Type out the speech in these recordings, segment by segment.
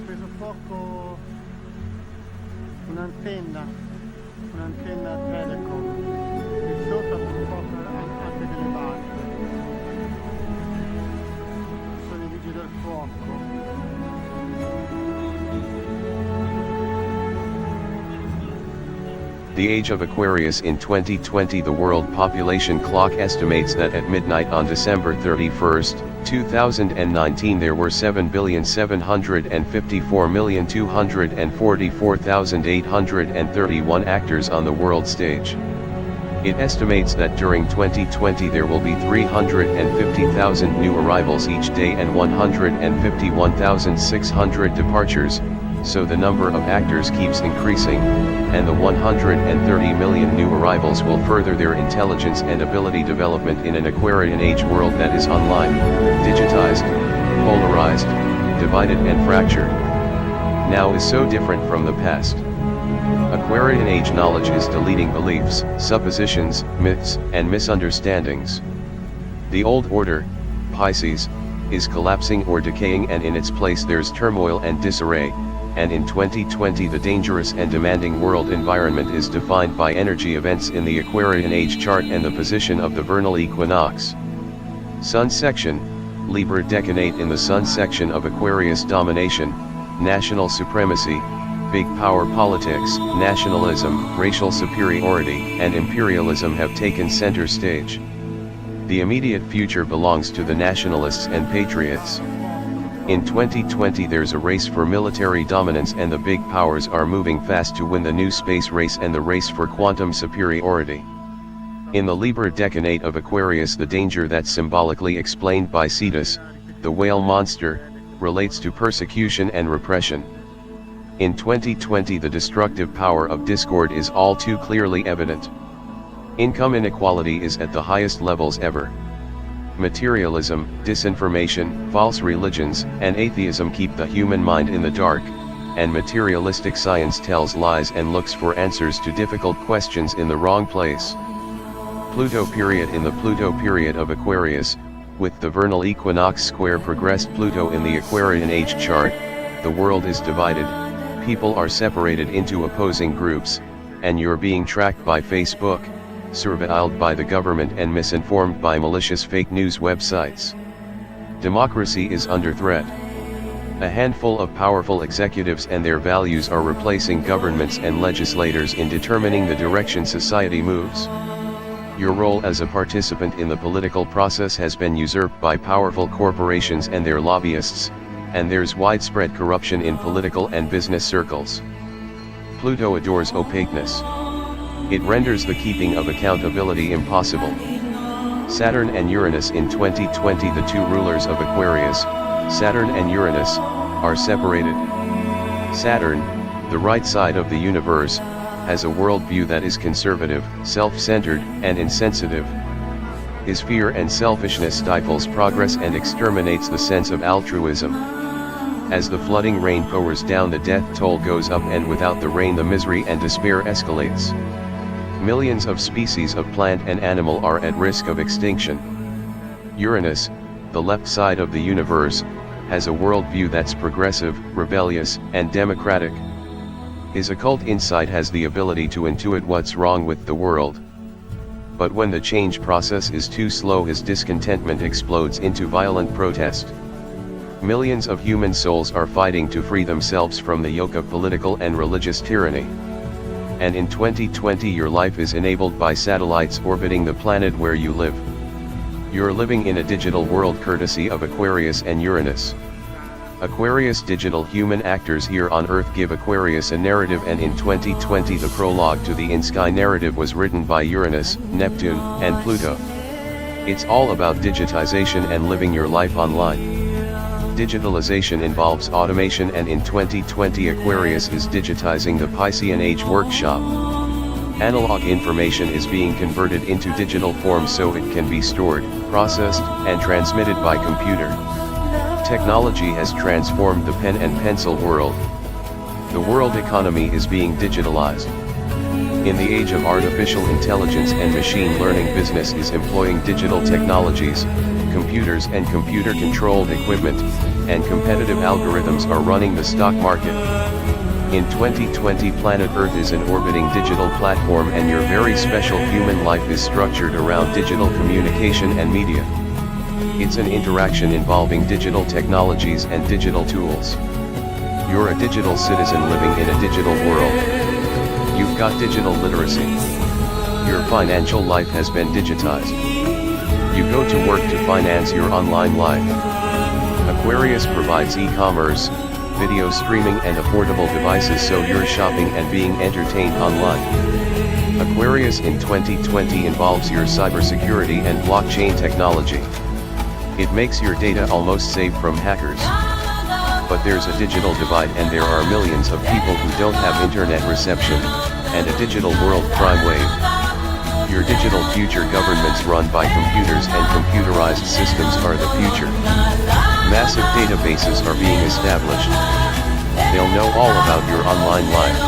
preso fuoco un'antenna telecom e sopra purtroppo anche delle barche. Sono i vigili del fuoco. The age of Aquarius in 2020. The world population clock estimates that at midnight on December 31, 2019 there were 7,754,244,831 actors on the world stage. It estimates that during 2020 there will be 350,000 new arrivals each day and 151,600 departures, so the number of actors keeps increasing, and the 130 million new arrivals will further their intelligence and ability development in an Aquarian age world that is online, digitized, polarized, divided and fractured. Now is so different from the past. Aquarian age knowledge is deleting beliefs, suppositions, myths, and misunderstandings. The old order, Pisces, is collapsing or decaying, and in its place there's turmoil and disarray. And in 2020 the dangerous and demanding world environment is defined by energy events in the Aquarian age chart and the position of the vernal equinox. Sun section, Libra decanate in the Sun section of Aquarius. Domination, national supremacy, big power politics, nationalism, racial superiority, and imperialism have taken center stage. The immediate future belongs to the nationalists and patriots. In 2020 there's a race for military dominance, and the big powers are moving fast to win the new space race and the race for quantum superiority. In the Libra decanate of Aquarius, the danger that's symbolically explained by Cetus, the whale monster, relates to persecution and repression. In 2020 the destructive power of discord is all too clearly evident. Income inequality is at the highest levels ever. Materialism, disinformation, false religions, and atheism keep the human mind in the dark, and materialistic science tells lies and looks for answers to difficult questions in the wrong place. Pluto period. In the Pluto period of Aquarius, with the vernal equinox square progressed Pluto in the Aquarian age chart, the world is divided, people are separated into opposing groups, and you're being tracked by Facebook, surveilled by the government, and misinformed by malicious fake news websites. Democracy is under threat. A handful of powerful executives and their values are replacing governments and legislators in determining the direction society moves. Your role as a participant in the political process has been usurped by powerful corporations and their lobbyists, and there's widespread corruption in political and business circles. Pluto adores opaqueness. It renders the keeping of accountability impossible. Saturn and Uranus. In 2020 the two rulers of Aquarius, Saturn and Uranus, are separated. Saturn, the right side of the universe, has a worldview that is conservative, self-centered, and insensitive. His fear and selfishness stifles progress and exterminates the sense of altruism. As the flooding rain pours down, the death toll goes up, and without the rain the misery and despair escalates. Millions of species of plant and animal are at risk of extinction. Uranus, the left side of the universe, has a worldview that's progressive, rebellious, and democratic. His occult insight has the ability to intuit what's wrong with the world. But when the change process is too slow, his discontentment explodes into violent protest. Millions of human souls are fighting to free themselves from the yoke of political and religious tyranny. And in 2020 your life is enabled by satellites orbiting the planet where you live. You're living in a digital world courtesy of Aquarius and Uranus. Aquarius digital human actors here on Earth give Aquarius a narrative, and in 2020 the prologue to the in-sky narrative was written by Uranus, Neptune, and Pluto. It's all about digitization and living your life online. Digitalization involves automation, and in 2020 Aquarius is digitizing the Piscean Age workshop. Analog information is being converted into digital form so it can be stored, processed, and transmitted by computer. Technology has transformed the pen and pencil world. The world economy is being digitalized. In the age of artificial intelligence and machine learning, business is employing digital technologies, computers and computer-controlled equipment, and competitive algorithms are running the stock market. In 2020, planet Earth is an orbiting digital platform, and your very special human life is structured around digital communication and media. It's an interaction involving digital technologies and digital tools. You're a digital citizen living in a digital world. You've got digital literacy. Your financial life has been digitized. You go to work to finance your online life. Aquarius provides e-commerce, video streaming and affordable devices so you're shopping and being entertained online. Aquarius in 2020 involves your cybersecurity and blockchain technology. It makes your data almost safe from hackers. But there's a digital divide, and there are millions of people who don't have internet reception, and a digital world crime wave. Your digital future governments run by computers and computerized systems are the future. Massive databases are being established. They'll know all about your online life.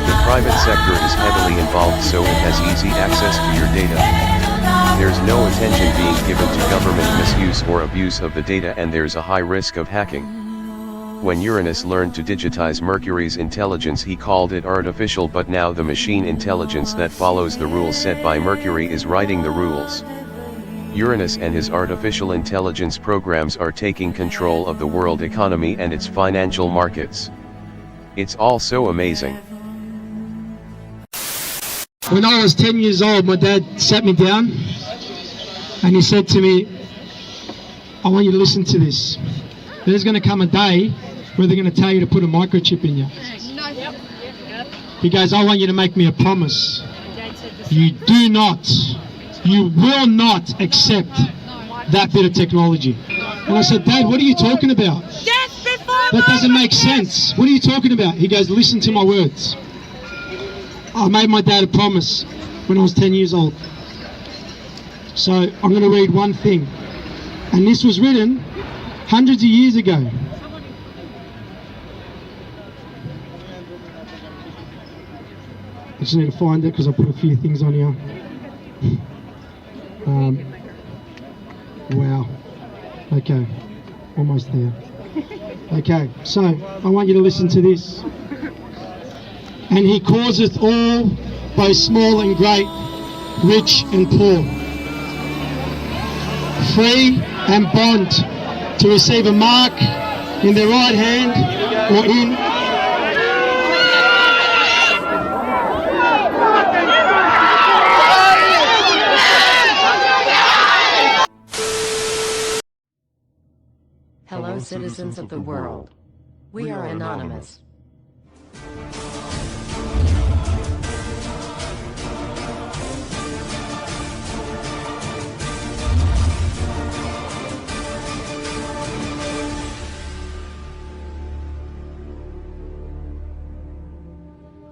The private sector is heavily involved, so it has easy access to your data. There's no attention being given to government misuse or abuse of the data, and there's a high risk of hacking. When Uranus learned to digitize Mercury's intelligence, he called it artificial, but now the machine intelligence that follows the rules set by Mercury is writing the rules. Uranus and his artificial intelligence programs are taking control of the world economy and its financial markets. It's all so amazing. When I was 10 years old, my dad sat me down and he said to me, I want you to listen to this. There's going to come a day where they're going to tell you to put a microchip in you. He goes, I want you to make me a promise. You will not accept that bit of technology. And I said, Dad, what are you talking about? That doesn't make sense. What are you talking about? He goes, listen to my words. I made my dad a promise when I was 10 years old. So I'm going to read one thing. And this was written hundreds of years ago. I just need to find it because I put a few things on here. Wow. Okay. Almost there. Okay. So I want you to listen to this. And he causeth all, both small and great, rich and poor, free and bond, to receive a mark in their right hand or in Hello, citizens of the world. We are anonymous.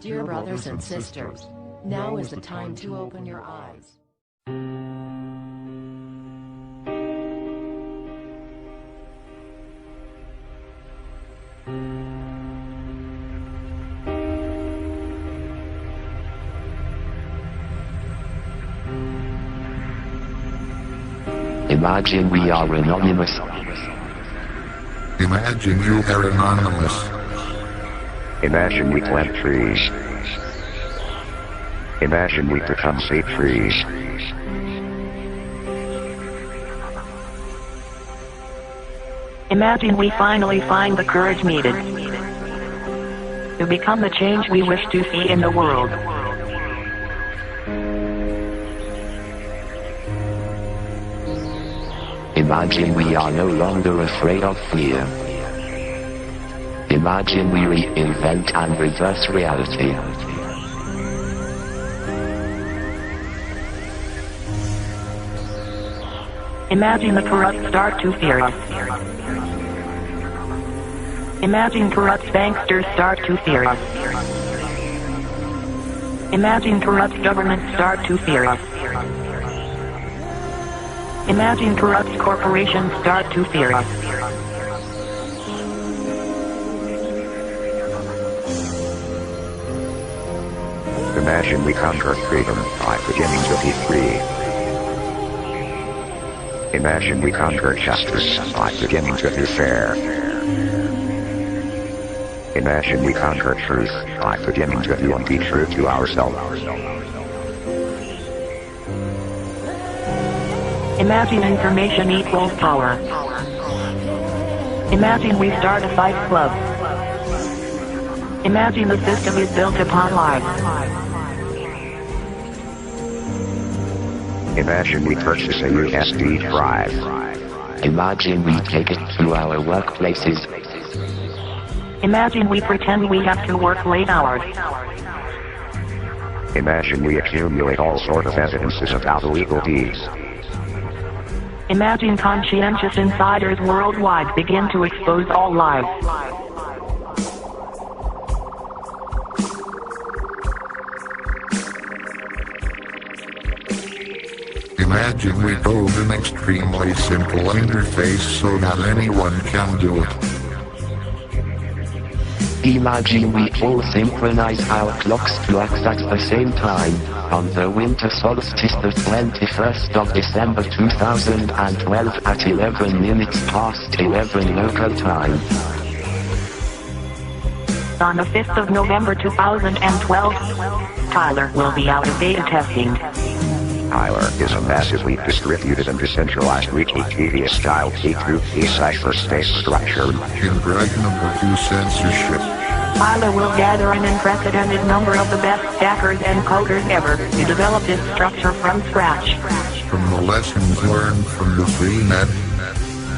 Dear brothers and sisters, now is the time to open your eyes. Imagine we are anonymous. Imagine you are anonymous. Imagine we plant trees. Imagine we become safe trees. Imagine we finally find the courage needed to become the change we wish to see in the world. Imagine we are no longer afraid of fear. Imagine we reinvent and reverse reality. Imagine the corrupt start to fear us. Imagine corrupt banksters start to fear us. Imagine corrupt governments start to fear us. Imagine corrupt corporations start to fear us. Imagine we conquer freedom by beginning to be free. Imagine we conquer justice by beginning to do fair. Imagine we conquer truth by beginning to do and be true to ourselves. Imagine information equals power. Imagine we start a fight club. Imagine the system is built upon life. Imagine we purchase a USB drive. Imagine we take it to our workplaces. Imagine we pretend we have to work late hours. Imagine we accumulate all sort of evidences about illegal deeds. Imagine conscientious insiders worldwide begin to expose all lies. Imagine we build an extremely simple interface so that anyone can do it. Imagine we all synchronize our clocks to act at the same time, on the winter solstice the 21st of December 2012 at 11 minutes past 11 local time. On the 5th of November 2012, Tyler will be out of beta testing. Tyler is a massively distributed and decentralized Wikipedia-style P2P cyberspace structure. Impregnable to censorship. Tyler will gather an unprecedented number of the best stackers and coders ever to develop this structure from scratch. From the lessons learned from the freenet,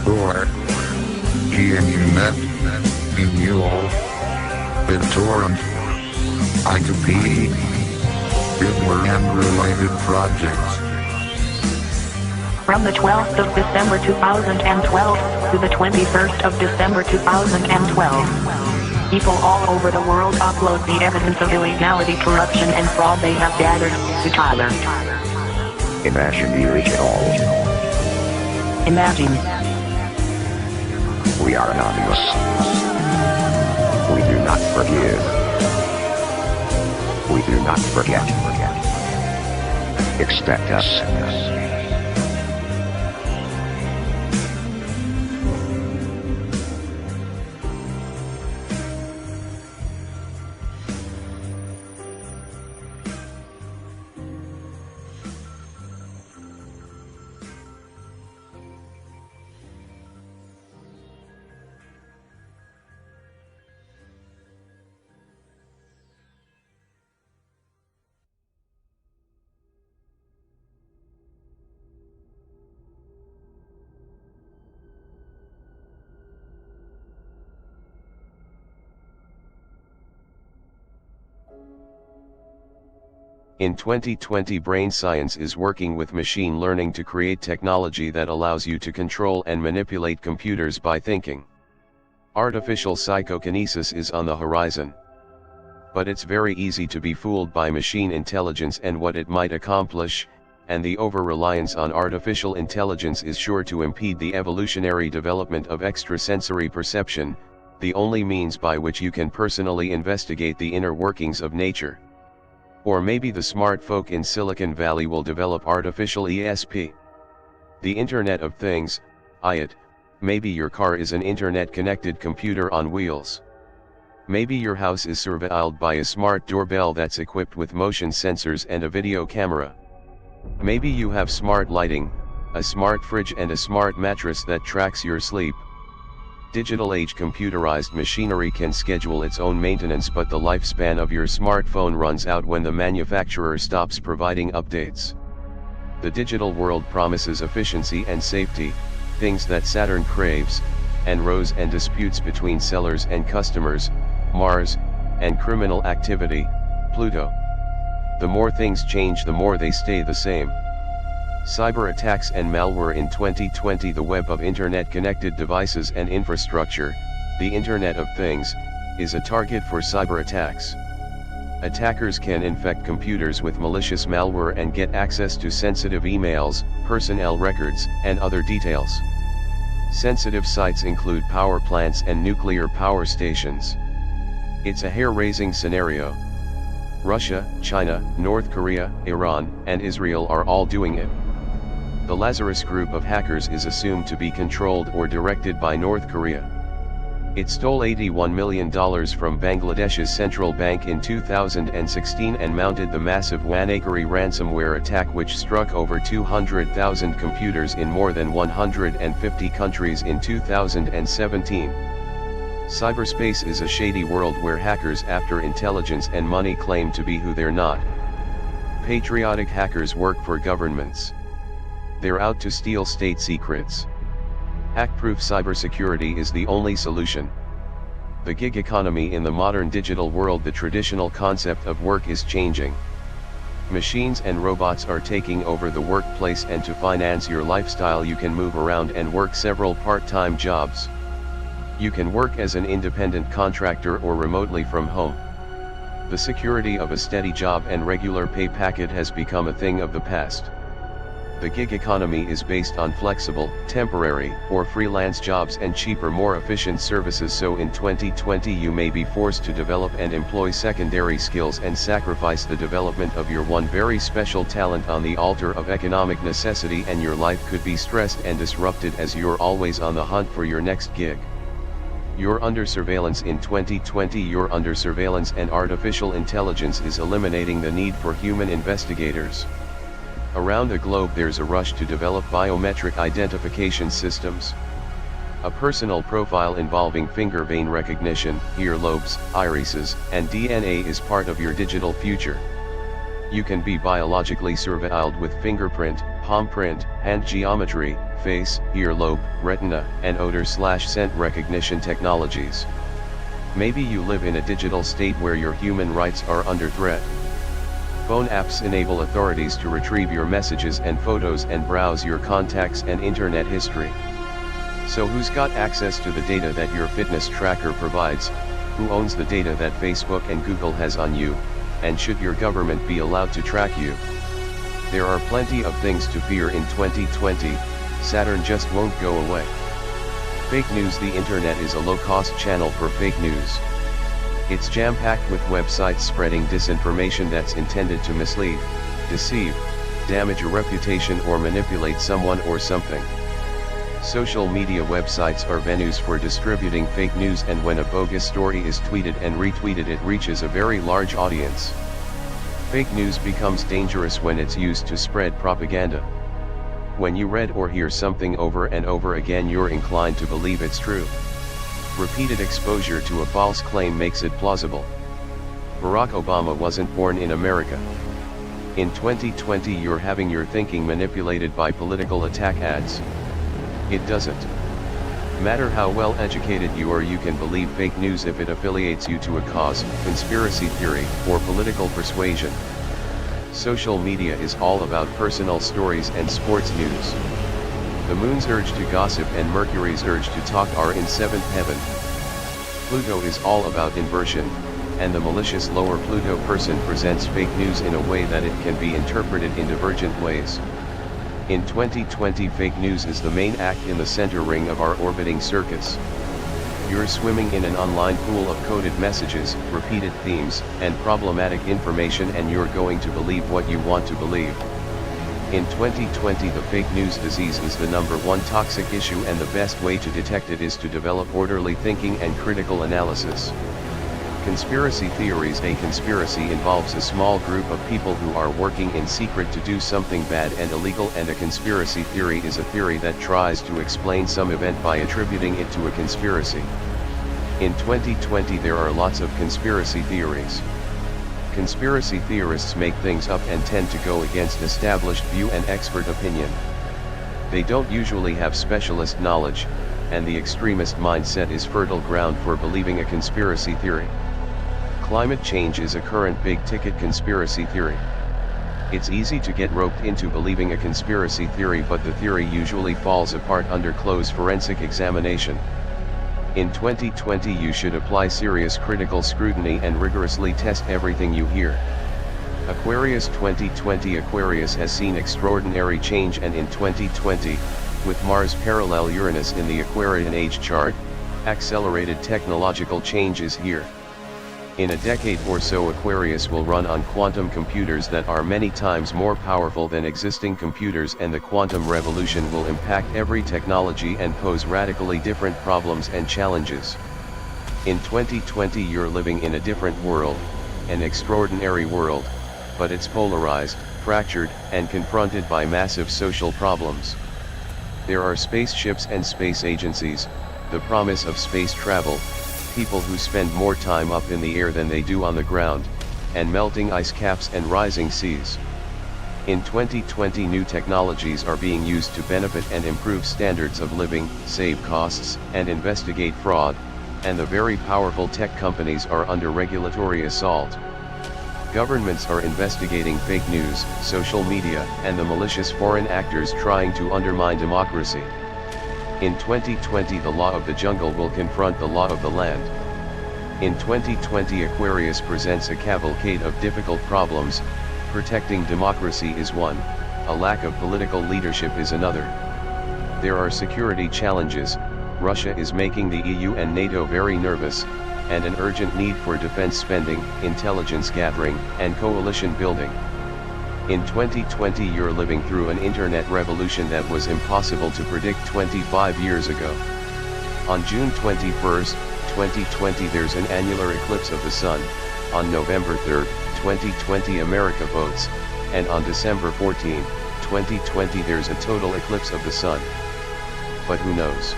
or GNUnet, Mule, BitTorrent, I2P, Hitler and related projects. From the 12th of December 2012 to the 21st of December 2012, people all over the world upload the evidence of illegality, corruption, and fraud they have gathered to Tyler. Imagine we reach it all. Imagine. We are anonymous. We do not forgive. We do not forget. Expect us. In 2020, brain science is working with machine learning to create technology that allows you to control and manipulate computers by thinking. Artificial psychokinesis is on the horizon. But it's very easy to be fooled by machine intelligence and what it might accomplish, and the over-reliance on artificial intelligence is sure to impede the evolutionary development of extrasensory perception, the only means by which you can personally investigate the inner workings of nature. Or maybe the smart folk in Silicon Valley will develop artificial ESP. The Internet of Things, IoT. Maybe your car is an internet-connected computer on wheels. Maybe your house is surveilled by a smart doorbell that's equipped with motion sensors and a video camera. Maybe you have smart lighting, a smart fridge and a smart mattress that tracks your sleep. Digital age computerized machinery can schedule its own maintenance, but the lifespan of your smartphone runs out when the manufacturer stops providing updates. The digital world promises efficiency and safety, things that Saturn craves, and rows and disputes between sellers and customers, Mars, and criminal activity, Pluto. The more things change, the more they stay the same. Cyber attacks and malware. In 2020, the web of internet-connected devices and infrastructure, the Internet of Things, is a target for cyber attacks. Attackers can infect computers with malicious malware and get access to sensitive emails, personnel records, and other details. Sensitive sites include power plants and nuclear power stations. It's a hair-raising scenario. Russia, China, North Korea, Iran, and Israel are all doing it. The Lazarus group of hackers is assumed to be controlled or directed by North Korea. It stole $81 million from Bangladesh's central bank in 2016 and mounted the massive WannaCry ransomware attack, which struck over 200,000 computers in more than 150 countries in 2017. Cyberspace is a shady world where hackers after intelligence and money claim to be who they're not. Patriotic hackers work for governments. They're out to steal state secrets. Hack-proof cybersecurity is the only solution. The gig economy in the modern digital world. The traditional concept of work is changing. Machines and robots are taking over the workplace, and to finance your lifestyle you can move around and work several part-time jobs. You can work as an independent contractor or remotely from home. The security of a steady job and regular pay packet has become a thing of the past. The gig economy is based on flexible, temporary, or freelance jobs and cheaper, more efficient services. So in 2020 you may be forced to develop and employ secondary skills and sacrifice the development of your one very special talent on the altar of economic necessity, and your life could be stressed and disrupted as you're always on the hunt for your next gig. You're under surveillance in 2020. You're under surveillance, and artificial intelligence is eliminating the need for human investigators. Around the globe there's a rush to develop biometric identification systems. A personal profile involving finger vein recognition, earlobes, irises, and DNA is part of your digital future. You can be biologically surveilled with fingerprint, palm print, hand geometry, face, earlobe, retina, and odor/scent recognition technologies. Maybe you live in a digital state where your human rights are under threat. Phone apps enable authorities to retrieve your messages and photos and browse your contacts and internet history. So who's got access to the data that your fitness tracker provides? Who owns the data that Facebook and Google has on you? And should your government be allowed to track you? There are plenty of things to fear in 2020. Saturn just won't go away. Fake news. The internet is a low-cost channel for fake news. It's jam-packed with websites spreading disinformation that's intended to mislead, deceive, damage a reputation, or manipulate someone or something. Social media websites are venues for distributing fake news, and when a bogus story is tweeted and retweeted it reaches a very large audience. Fake news becomes dangerous when it's used to spread propaganda. When you read or hear something over and over again, you're inclined to believe it's true. Repeated exposure to a false claim makes it plausible. Barack Obama wasn't born in America. In 2020 you're having your thinking manipulated by political attack ads. It doesn't matter how well educated you are, you can believe fake news if it affiliates you to a cause, conspiracy theory, or political persuasion. Social media is all about personal stories and sports news. The moon's urge to gossip and Mercury's urge to talk are in seventh heaven. Pluto is all about inversion, and the malicious lower Pluto person presents fake news in a way that it can be interpreted in divergent ways. In 2020 fake news is the main act in the center ring of our orbiting circus. You're swimming in an online pool of coded messages, repeated themes, and problematic information, and you're going to believe what you want to believe. In 2020 the fake news disease is the #1 toxic issue, and the best way to detect it is to develop orderly thinking and critical analysis. Conspiracy theories. A conspiracy involves a small group of people who are working in secret to do something bad and illegal, and a conspiracy theory is a theory that tries to explain some event by attributing it to a conspiracy. In 2020 there are lots of conspiracy theories. Conspiracy theorists make things up and tend to go against established view and expert opinion. They don't usually have specialist knowledge, and the extremist mindset is fertile ground for believing a conspiracy theory. Climate change is a current big-ticket conspiracy theory. It's easy to get roped into believing a conspiracy theory, but the theory usually falls apart under close forensic examination. In 2020 you should apply serious critical scrutiny and rigorously test everything you hear. Aquarius 2020. Aquarius has seen extraordinary change, and in 2020, with Mars parallel Uranus in the Aquarian age chart, accelerated technological change is here. In a decade or so, Aquarius will run on quantum computers that are many times more powerful than existing computers, and the quantum revolution will impact every technology and pose radically different problems and challenges. In 2020 you're living in a different world, an extraordinary world, but it's polarized, fractured, and confronted by massive social problems. There are spaceships and space agencies, the promise of space travel, people who spend more time up in the air than they do on the ground, and melting ice caps and rising seas. In 2020 new technologies are being used to benefit and improve standards of living, save costs, and investigate fraud, and the very powerful tech companies are under regulatory assault. Governments are investigating fake news, social media, and the malicious foreign actors trying to undermine democracy. In 2020 the law of the jungle will confront the law of the land. In 2020 Aquarius presents a cavalcade of difficult problems. Protecting democracy is one, a lack of political leadership is another. There are security challenges. Russia is making the EU and NATO very nervous, and an urgent need for defense spending, intelligence gathering, and coalition building. In 2020 you're living through an internet revolution that was impossible to predict 25 years ago. On June 21, 2020 there's an annular eclipse of the Sun, on November 3, 2020 America votes, and on December 14, 2020 there's a total eclipse of the Sun. But who knows?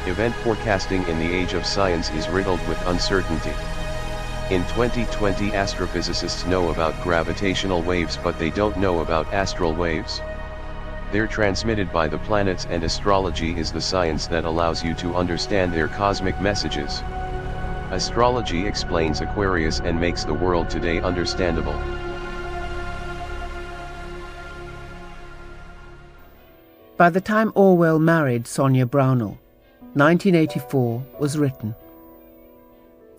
Event forecasting in the age of science is riddled with uncertainty. In 2020 astrophysicists know about gravitational waves, but they don't know about astral waves. They're transmitted by the planets, and astrology is the science that allows you to understand their cosmic messages. Astrology explains Aquarius and makes the world today understandable. By the time Orwell married Sonia Brownell, 1984 was written,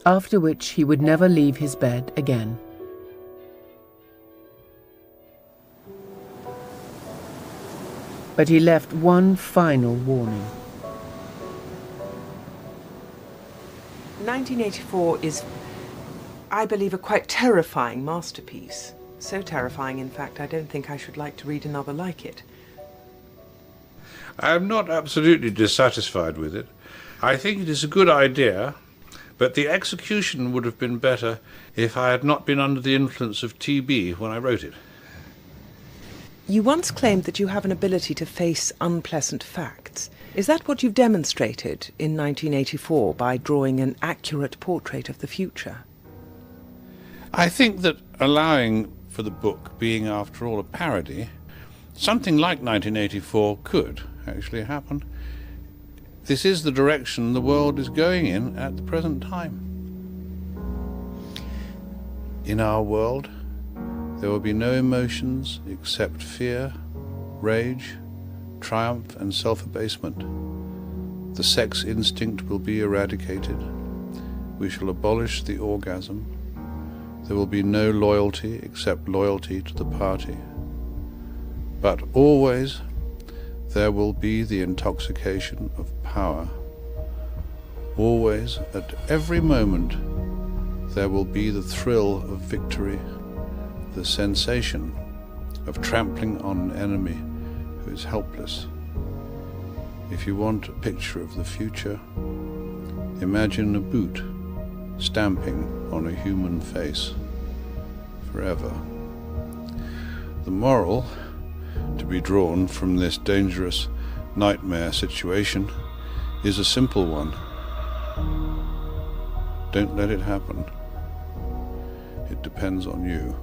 after which he would never leave his bed again. But he left one final warning. 1984 is, I believe, a quite terrifying masterpiece. So terrifying, in fact, I don't think I should like to read another like it. I am not absolutely dissatisfied with it. I think it is a good idea, but the execution would have been better if I had not been under the influence of TB when I wrote it. You once claimed that you have an ability to face unpleasant facts. Is that what you've demonstrated in 1984 by drawing an accurate portrait of the future? I think that allowing for the book being, after all, a parody, something like 1984 could actually happen. This is the direction the world is going in at the present time. In our world, there will be no emotions except fear, rage, triumph, and self-abasement. The sex instinct will be eradicated. We shall abolish the orgasm. There will be no loyalty except loyalty to the party. But always there will be the intoxication of power. Always, at every moment, there will be the thrill of victory, the sensation of trampling on an enemy who is helpless. If you want a picture of the future, imagine a boot stamping on a human face forever. The moral to be drawn from this dangerous nightmare situation is a simple one. Don't let it happen. It depends on you.